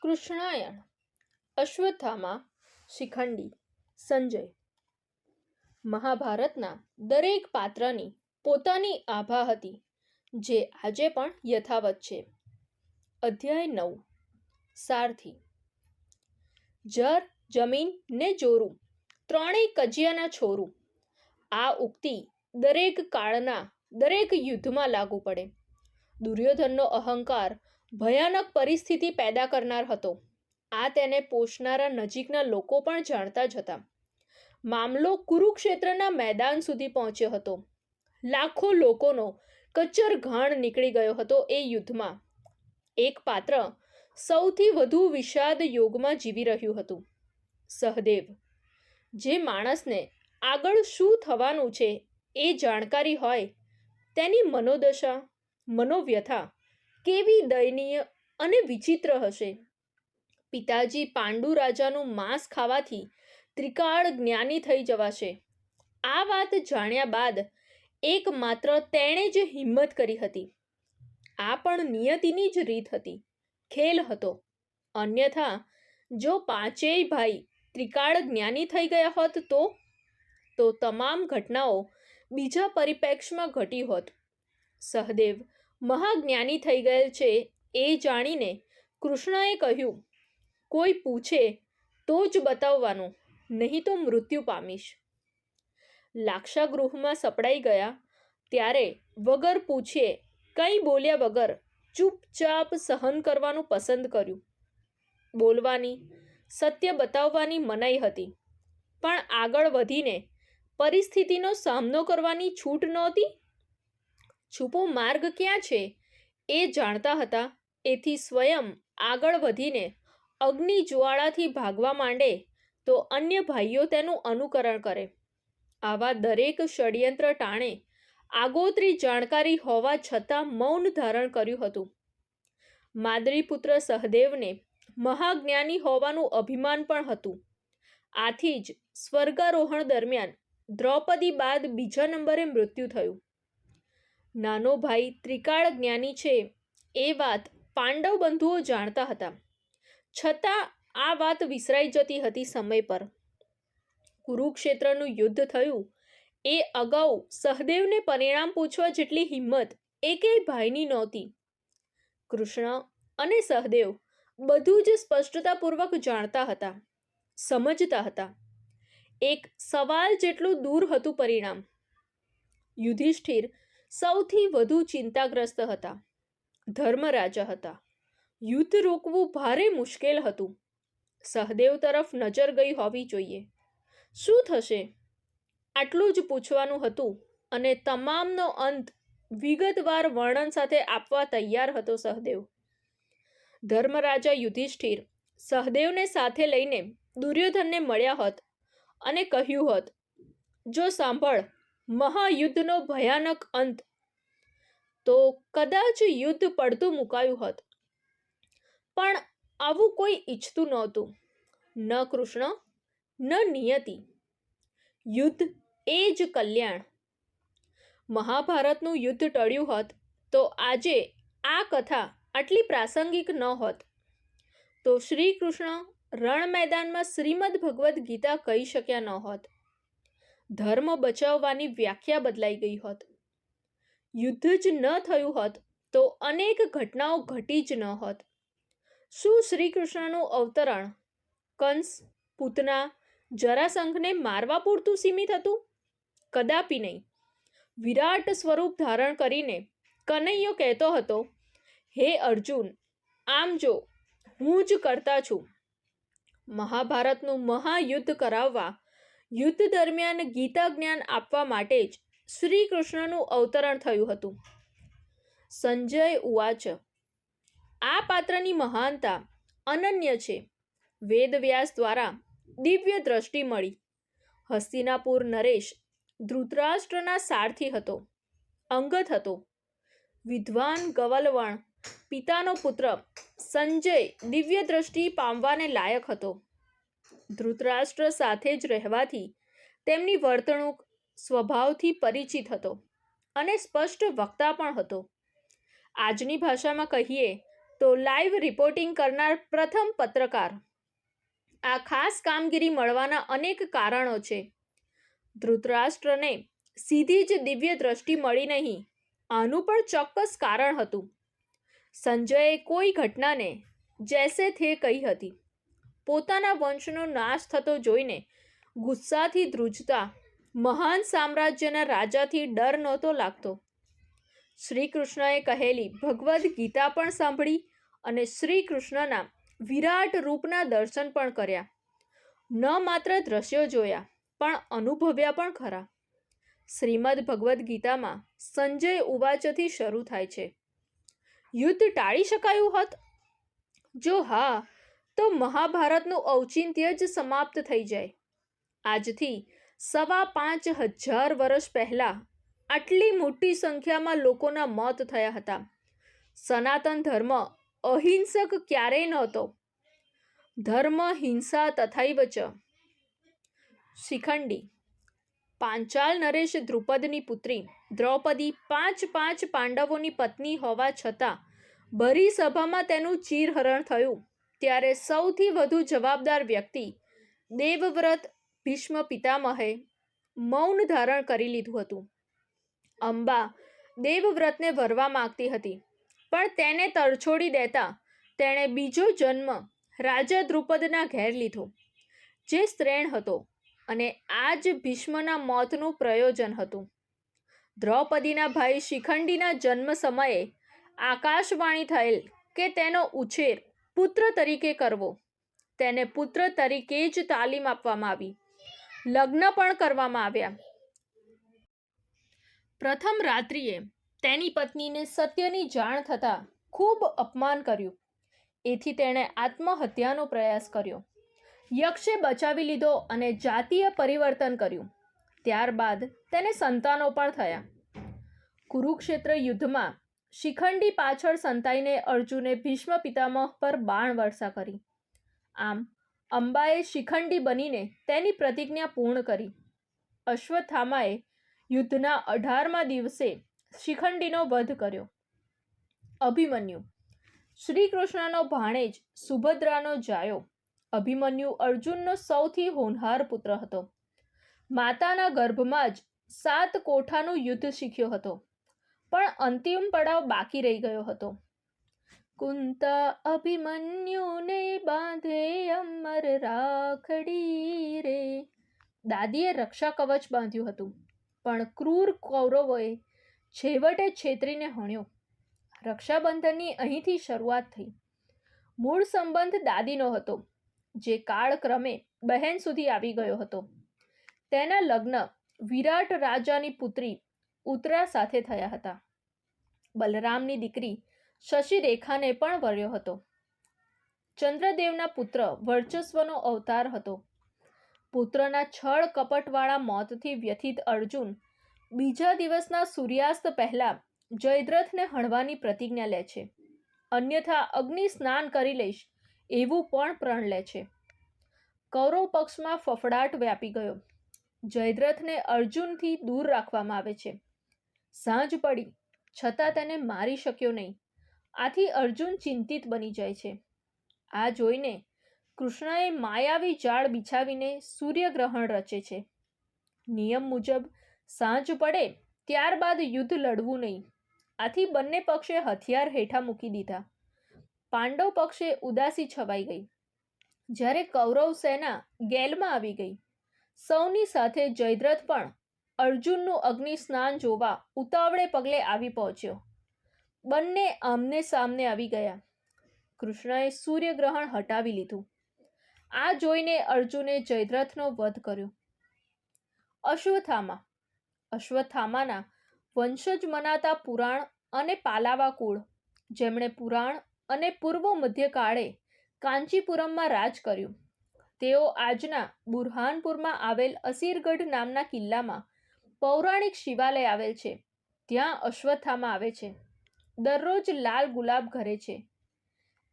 કૃષ્ણાયણ, અશ્વત્થામા, શિખંડી, સંજય. મહાભારતના દરેક પાત્રની પોતાની આભા હતી, જે આજે પણ યથાવત છે. અધ્યાય 9. સારથી. જર, જમીન ને જોરું, ત્રણેય કજિયાના છોરું. આ ઉક્તિ દરેક કાળના દરેક યુદ્ધમાં લાગુ પડે. દુર્યોધનનો અહંકાર ભયાનક પરિસ્થિતિ પેદા કરનાર હતો. આ તેને પોષનારા નજીકના લોકો પણ જાણતા જ હતા. મામલો કુરુક્ષેત્રના મેદાન સુધી પહોંચ્યો હતો. લાખો લોકોનો કચ્ચર ઘાણ નીકળી ગયો હતો એ યુદ્ધમાં. એક પાત્ર સૌથી વધુ વિષાદ યોગમાં જીવી રહ્યું હતું, સહદેવ. જે માણસને આગળ શું થવાનું છે એ જાણકારી હોય, તેની મનોદશા, મનોવ્યથા કેવી દયનીય અને વિચિત્ર હશે. પિતાજી પાંડુ રાજાનું માંસ ખાવાથી ત્રિકાળ જ્ઞાની થઈ જવાશે. આ વાત જાણ્યા બાદ એકમાત્ર તેણે જ હિંમત કરી હતી. આ પણ નિયતિની જ રીત હતી, ખેલ હતો. અન્યથા જો પાંચેય ભાઈ ત્રિકાળ જ્ઞાની થઈ ગયા હોત તો તમામ ઘટનાઓ બીજા પરિપ્રેક્ષ્યમાં ઘટી હોત. સહદેવ મહાજ્ઞાની થઈ ગયેલ છે એ જાણીને કૃષ્ણએ કહ્યું, કોઈ પૂછે તો જ બતાવવાનું, નહીં તો મૃત્યુ પામીશ. લાક્ષાગૃહમાં સપડાઈ ગયા ત્યારે વગર પૂછ્યે કંઈ બોલ્યા વગર ચૂપચાપ સહન કરવાનું પસંદ કર્યું. બોલવાની, સત્ય બતાવવાની મનાઈ હતી, પણ આગળ વધીને પરિસ્થિતિનો સામનો કરવાની છૂટ નહોતી. છુપો માર્ગ ક્યાં છે એ જાણતા હતા, એથી સ્વયં આગળ વધીને અગ્નિ જ્વાળાથી ભાગવા માંડે તો અન્ય ભાઈઓ તેનું અનુકરણ કરે. આવા દરેક ષડયંત્ર ટાણે આગોતરી જાણકારી હોવા છતાં મૌન ધારણ કર્યું હતું. માદ્રીપુત્ર સહદેવને મહાજ્ઞાની હોવાનું અભિમાન પણ હતું. આથી જ સ્વર્ગારોહણ દરમિયાન દ્રૌપદી બાદ બીજા નંબરે મૃત્યુ થયું. નાનો ભાઈ ત્રિકાળ જ્ઞાની છે એ વાત પાંડવ બંધુઓ જાણતા હતા, છતાં આ વાત વિસરાઈ જતી હતી સમય પર. કુરુક્ષેત્રનું યુદ્ધ થયું એ અગાઉ સહદેવને પરિણામ પૂછવા જેટલી હિંમત એકેય ભાઈની નહોતી. કૃષ્ણ અને સહદેવ બધું જ સ્પષ્ટતાપૂર્વક જાણતા હતા, સમજતા હતા. એક સવાલ જેટલું દૂર હતું પરિણામ. યુધિષ્ઠિર સૌથી વધુ ચિંતાગ્રસ્ત હતા. ધર્મરાજા હતા. યુદ્ધ રોકવું ભારે મુશ્કેલ હતું. સહદેવ તરફ નજર ગઈ હોવી જોઈએ. શું થશે? આટલું જ પૂછવાનું હતું અને તમામનો અંત વિગતવાર વર્ણન સાથે આપવા તૈયાર હતો સહદેવ. ધર્મરાજા યુધિષ્ઠિર સહદેવને સાથે લઈને દુર્યોધનને મળ્યા હોત અને કહ્યું હોત, જો સાંભળ મહાયુદ્ધનો ભયાનક અંત, તો કદાચ યુદ્ધ પડતું મુકાયું હોત. પણ આવું કોઈ ઈચ્છતું નહોતું, ન કૃષ્ણ ન નિયતિ. યુદ્ધ એ જ કલ્યાણ. મહાભારતનું યુદ્ધ ટળ્યું હોત તો આજે આ કથા આટલી પ્રાસંગિક ન હોત. તો શ્રી કૃષ્ણ રણ મેદાનમાં શ્રીમદ ભગવદ્ ગીતા કહી શક્યા ન હોત. ધર્મ બચાવવાની વ્યાખ્યા બદલાઈ ગઈ હોત. યુદ્ધ જ ન થયું હોત તો અનેક ઘટનાઓ ઘટી જ ન હોત. શું શ્રી કૃષ્ણનું અવતરણ કંસ, પૂતના, જરાસંઘને મારવા પૂરતું સીમિત હતું? કદાપી નહીં. વિરાટ સ્વરૂપ ધારણ કરીને કનૈયો કહેતો હતો, હે અર્જુન, આમ જો, હું જ કરતા છું. મહાભારતનું મહાયુદ્ધ કરાવવા, યુદ્ધ દરમિયાન ગીતા જ્ઞાન આપવા માટે જ શ્રી કૃષ્ણનું અવતરણ થયું હતું. સંજય ઉવાચ. આ પાત્રની મહાનતા અનન્ય છે. વેદવ્યાસ દ્વારા દિવ્ય દ્રષ્ટિ મળી. હસ્તિનાપુર નરેશ ધૃતરાષ્ટ્રના સારથી હતો, અંગત હતો. વિદ્વાન ગવલવણ પિતાનો પુત્ર સંજય દિવ્ય દ્રષ્ટિ પામવાને લાયક હતો. ધૃતરાષ્ટ્ર સાથે જ રહેવાથી તેમની વર્તણૂક, સ્વભાવથી પરિચિત હતો અને સ્પષ્ટ વક્તા પણ હતો. આજની ભાષામાં કહીએ તો લાઈવ રિપોર્ટિંગ કરનાર પ્રથમ પત્રકાર. આ ખાસ કામગીરી મળવાના અનેક કારણો છે. ધૃતરાષ્ટ્રને સીધી જ દિવ્ય દ્રષ્ટિ મળી નહીં, આનું પણ ચોક્કસ કારણ હતું. સંજયે કોઈ ઘટનાને જૈસે થે કહી હતી. પોતાના વંશનો નાશ થતો જોઈને ગુસ્સાથી ધ્રુજતા મહાન સામ્રાજ્યના રાજાથી ડર નહોતો લાગતો. શ્રી કૃષ્ણએ કહેલી ભગવદ્ ગીતા પણ સાંભળી અને શ્રી કૃષ્ણના વિરાટ રૂપના દર્શન પણ કર્યા. ન માત્ર દ્રશ્યો જોયા પણ અનુભવ્યા પણ ખરા. શ્રીમદ ભગવદ્ ગીતામાં સંજય ઉવાચથી શરૂ થાય છે. યુદ્ધ ટાળી શકાયું હોત? જો હા, તો મહાભારતનું ઔચિત્ય જ સમાપ્ત થઈ જાય. આજથી 5,500 વર્ષ પહેલા આટલી મોટી સંખ્યામાં લોકોના મોત થયા હતા. સનાતન ધર્મ અહિંસક ક્યારેય નહોતો. ધર્મ હિંસા તથૈવ ચ. શિખંડી. પાંચાલ નરેશ દ્રુપદની પુત્રી દ્રૌપદી 5 પાંડવોની પત્ની હોવા છતાં ભરી સભામાં તેનું ચીરહરણ થયું ત્યારે સૌથી વધુ જવાબદાર વ્યક્તિ દેવવ્રત ભીષ્મ પિતામહે મૌન ધારણ કરી લીધું હતું. અંબા દેવવ્રતને વરવા માંગતી હતી, પણ તેને તરછોડી દેતા તેણે બીજો જન્મ રાજા દ્રુપદના ઘેર લીધો, જે સ્ત્રેણ હતો, અને આ જ ભીષ્મના મોતનું પ્રયોજન હતું. દ્રૌપદીના ભાઈ શિખંડીના જન્મ સમયે આકાશવાણી થયેલ કે તેનો ઉછેર પુત્ર તરીકે કરવો. તેને પુત્ર તરીકે જ તાલીમ આપવામાં આવી. લગ્ન પણ કરવામાં આવ્યા. પ્રથમ રાત્રિએ તેની પત્નીને સત્યની જાણ થતાં ખૂબ અપમાન કર્યું. એથી તેણે આત્મહત્યાનો પ્રયાસ કર્યો. યક્ષે બચાવી લીધો અને જાતીય પરિવર્તન કર્યું. ત્યારબાદ તેને સંતાનો પણ થયા. કુરુક્ષેત્ર યુદ્ધમાં શિખંડી પાછળ સંતાઈને અર્જુને ભીષ્મ પિતામહ પર બાણ વર્ષા કરી. આમ અંબાએ શિખંડી બનીને તેની પ્રતિજ્ઞા પૂર્ણ કરી. અશ્વત્થામાએ યુદ્ધના 18મા દિવસે શિખંડીનો વધ કર્યો. અભિમન્યુ. શ્રી કૃષ્ણનો ભાણેજ સુભદ્રાનો જાયો. અભિમન્યુ અર્જુનનો સૌથી હોનહાર પુત્ર હતો. માતાના ગર્ભમાં જ 7 કોઠાનું યુદ્ધ શીખ્યો હતો, પણ અંતિમ પડાવ બાકી રહી ગયો હતો. કુંતા અભિમન્યુને બાંધે અમર રાખડી રે. દાદીએ રક્ષા કવચ બાંધ્યું હતું, પણ ક્રૂર કૌરવોએ છેવટે છેતરીને હણ્યો. રક્ષાબંધનની અહીંથી શરૂઆત થઈ. મૂળ સંબંધ દાદીનો હતો, જે કાળક્રમે બહેન સુધી આવી ગયો હતો. તેના લગ્ન વિરાટ રાજાની પુત્રી ઉત્તરા સાથે થયા હતા. બલરામની દીકરી શશિરેખાને પણ વર્યો હતો. ચંદ્રદેવના પુત્ર વર્ચસ્વનો અવતાર હતો. પુત્રના છળ કપટવાળા મોતથી વ્યથિત અર્જુન બીજા દિવસના સૂર્યાસ્ત પહેલા જયદ્રથને હણવાની પ્રતિજ્ઞા લે છે. અન્યથા અગ્નિ સ્નાન કરી લઈશ એવું પણ પ્રણ લે છે. કૌરવ પક્ષમાં ફફડાટ વ્યાપી ગયો. જયદ્રથને અર્જુનથી દૂર રાખવામાં આવે છે. સાંજ પડી છતાં તેને મારી શક્યો નહીં. આથી અર્જુન ચિંતિત બની જાય છે. આ જોઈને કૃષ્ણએ માયાવી જાળ બિછાવીને સૂર્યગ્રહણ રચે છે. નિયમ મુજબ સાંજ પડે ત્યારબાદ યુદ્ધ લડવું નહીં. આથી બંને પક્ષે હથિયાર હેઠા મૂકી દીધા. પાંડવ પક્ષે ઉદાસી છવાઈ ગઈ, જ્યારે કૌરવ સેના ગેલમાં આવી ગઈ. સૌની સાથે જયદ્રથ પણ અર્જુનનું અગ્નિ સ્નાન જોવા ઉતાવળે પગલે આવી પહોંચ્યો. બંને આમને સામને આવી ગયા. કૃષ્ણએ સૂર્યગ્રહણ હટાવી લીધું. આ જોઈને અર્જુને જયદ્રથનો વધ કર્યો. અશ્વત્થામા. અશ્વત્થામાના વંશજ મનાતા પુરાણ અને પાલાવા કુળ, જેમણે પુરાણ અને પૂર્વ મધ્યકાળે કાંચીપુરમમાં રાજ કર્યું. તેઓ આજના બુરહાનપુરમાં આવેલ અસીરગઢ નામના કિલ્લામાં પૌરાણિક શિવાલય આવેલ છે, ત્યાં અશ્વત્થામા આવે છે. દરરોજ લાલ ગુલાબ ઘરે છે.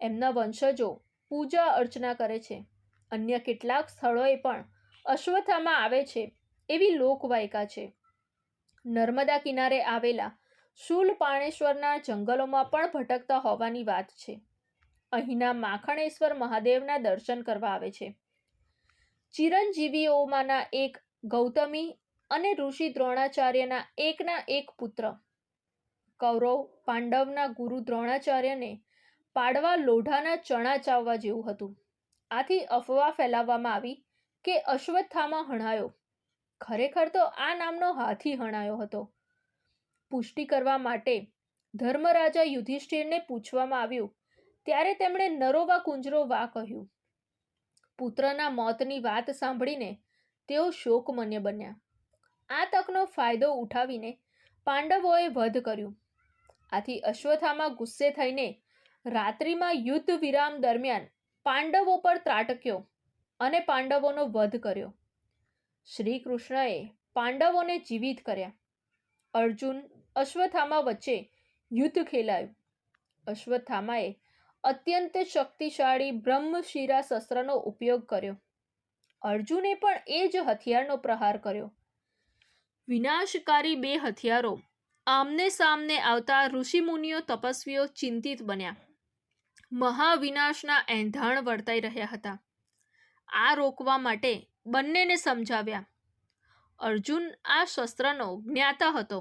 એમના વંશજો પૂજા અર્ચના કરે છે. અન્ય કેટલાક સ્થળોએ પણ અશ્વત્થામા આવે છે એવી લોકવાયકા છે. નર્મદા કિનારે આવેલા શૂલપાણેશ્વરના જંગલોમાં પણ ભટકતા હોવાની વાત છે. અહીંના માખણેશ્વર મહાદેવના દર્શન કરવા આવે છે. ચિરંજીવીઓમાંના એક ગૌતમી અને ઋષિ દ્રોણાચાર્યના એકના એક પુત્ર. કૌરવ પાંડવના ગુરુ દ્રોણાચાર્યને પાડવા લોઢાના ચણા ચાવવા જેવું હતું. આથી અફવા ફેલાવવામાં આવી કે અશ્વત્થામા હણાયો. ખરેખર તો આ નામનો હાથી હણાયો હતો. પુષ્ટિ કરવા માટે ધર્મરાજા યુધિષ્ઠિરને પૂછવામાં આવ્યું ત્યારે તેમણે નરોવા કુંજરો વા કહ્યું. પુત્રના મોતની વાત સાંભળીને તેઓ શોકમન્ય બન્યા. આ તકનો ફાયદો ઉઠાવીને પાંડવોએ વધ કર્યું. આથી અશ્વત્થામા ગુસ્સે થઈને રાત્રિમાં યુદ્ધ વિરામ દરમિયાન પાંડવો પર ત્રાટક્યો અને પાંડવોનો વધ કર્યો. શ્રી કૃષ્ણએ પાંડવોને જીવિત કર્યા. અર્જુન અશ્વત્થામા વચ્ચે યુદ્ધ ખેલાયું. અશ્વત્થામાએ અત્યંત શક્તિશાળી બ્રહ્મશિરા શસ્ત્રનો ઉપયોગ કર્યો. અર્જુને પણ એ જ હથિયારનો પ્રહાર કર્યો. વિનાશકારી બે હથિયારો આમને સામને આવતા ઋષિમુનિઓ તપસ્વીઓ ચિંતિત બન્યા. મહાવિનાશના એંધાણ વર્તાઈ રહ્યા હતા. આ રોકવા માટે બંનેને સમજાવ્યા. અર્જુન આ શસ્ત્રનો જ્ઞાતા હતો.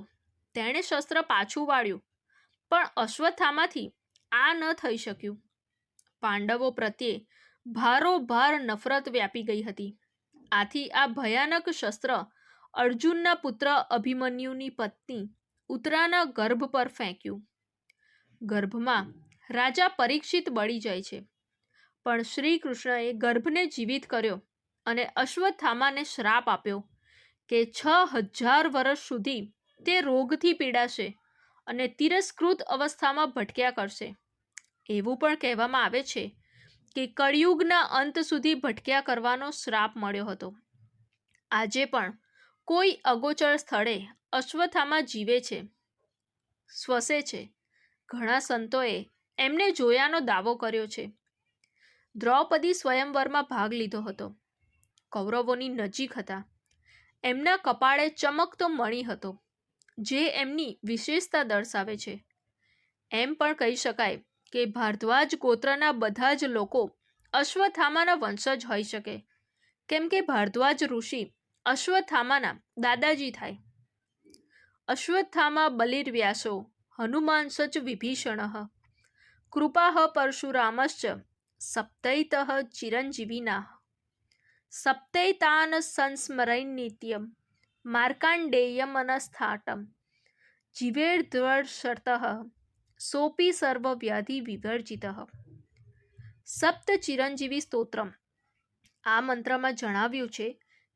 તેણે શસ્ત્ર પાછું વાળ્યું, પણ અશ્વત્થામાથી આ ન થઈ શક્યું. પાંડવો પ્રત્યે ભારોભાર નફરત વ્યાપી ગઈ હતી. આથી આ ભયાનક શસ્ત્ર અર્જુનના પુત્ર અભિમન્યુની પત્ની ઉત્તરાના ગર્ભ પર ફેંક્યું. ગર્ભમાં રાજા પરીક્ષિત બળી જાય છે. પણ શ્રી કૃષ્ણએ ગર્ભને જીવિત કર્યો અને અશ્વત્થામાને શ્રાપ આપ્યો કે 6000 વર્ષ સુધી તે રોગથી પીડાશે અને તિરસ્કૃત અવસ્થામાં ભટક્યા કરશે. એવું પણ કહેવામાં આવે છે કે કળિયુગના અંત સુધી ભટક્યા કરવાનો શ્રાપ મળ્યો હતો. આજે પણ કોઈ અગોચર સ્થળે અશ્વત્થામા જીવે છે, શ્વસે છે. ઘણા સંતોએ એમને જોયાનો દાવો કર્યો છે. દ્રૌપદી સ્વયંવરમાં ભાગ લીધો હતો. કૌરવોની નજીક હતા. એમના કપાળે ચમકતો મણિ હતો, જે એમની વિશેષતા દર્શાવે છે. એમ પણ કહી શકાય કે ભારદ્વાજ ગોત્રના બધા જ લોકો અશ્વત્થામાના વંશજ હોઈ શકે, કેમ કે ભારદ્વાજ ઋષિ અશ્વત્થામાના દાદાજી થાય. અશ્વત્થામા બલિર્વ્યાસો હનુમાનશ્ચ વિભીષણઃ કૃપાઃ પરશુરામશ્ચ સપ્તૈતઃ ચિરંજીવિનાઃ સપ્તૈતાન સંસ્મરન્નિત્યં માર્કાંડેયમનસ્થાટં જીવેર્ધ્વર્ષતઃ સોપી સર્વવ્યાધિ વિવર્જિતઃ. સપ્ત ચિરંજીવી સ્તોત્રમ. આ મંત્રમાં જણાવ્યું છે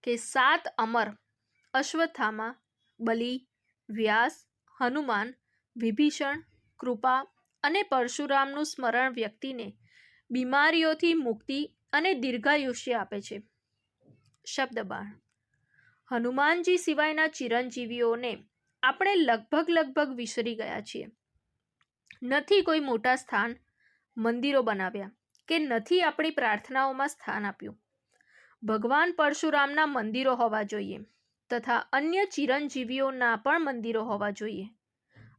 કે 7 અમર અશ્વત્થામા, બલિ, વ્યાસ, હનુમાન, વિભીષણ, કૃપા અને પરશુરામનું સ્મરણ વ્યક્તિને બીમારીઓથી મુક્તિ અને દીર્ઘાયુષ્ય આપે છે. શબ્દબાણ. હનુમાનજી સિવાયના ચિરંજીવીઓને આપણે લગભગ વિસરી ગયા છીએ. નથી કોઈ મોટા સ્થાન, મંદિરો બનાવ્યા કે નથી આપણી પ્રાર્થનાઓમાં સ્થાન આપ્યું. ભગવાન પરશુરામના મંદિરો હોવા જોઈએ તથા અન્ય ચિરંજીવીઓના પણ મંદિરો હોવા જોઈએ.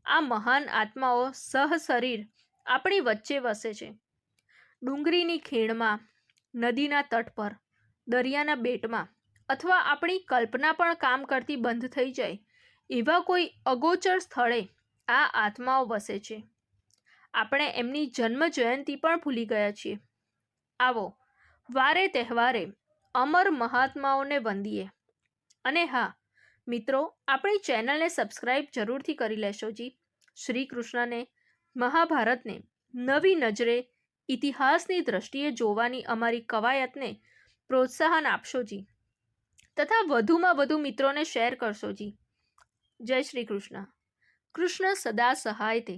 આ મહાન આત્માઓ સહશરીર આપણી વચ્ચે વસે છે. ડુંગરીની ખીણમાં, નદીના તટ પર, દરિયાના બેટમાં અથવા આપણી કલ્પના પણ કામ કરતી બંધ થઈ જાય એવા કોઈ અગોચર સ્થળે આ આત્માઓ વસે છે. આપણે એમની જન્મ જયંતિ પણ ભૂલી ગયા છીએ. આવો વારે તહેવારે અમર મહાત્માઓને વંદીએ. અને હા મિત્રો, આપણી ચેનલને સબસ્ક્રાઈબ જરૂરથી કરી લેશો જી. શ્રી કૃષ્ણને, મહાભારતને નવી નજરે ઇતિહાસની દ્રષ્ટિએ જોવાની અમારી કવાયતને પ્રોત્સાહન આપશો જી, તથા વધુમાં વધુ મિત્રોને શેર કરશો જી. જય શ્રી કૃષ્ણ. કૃષ્ણ સદા સહાય તે.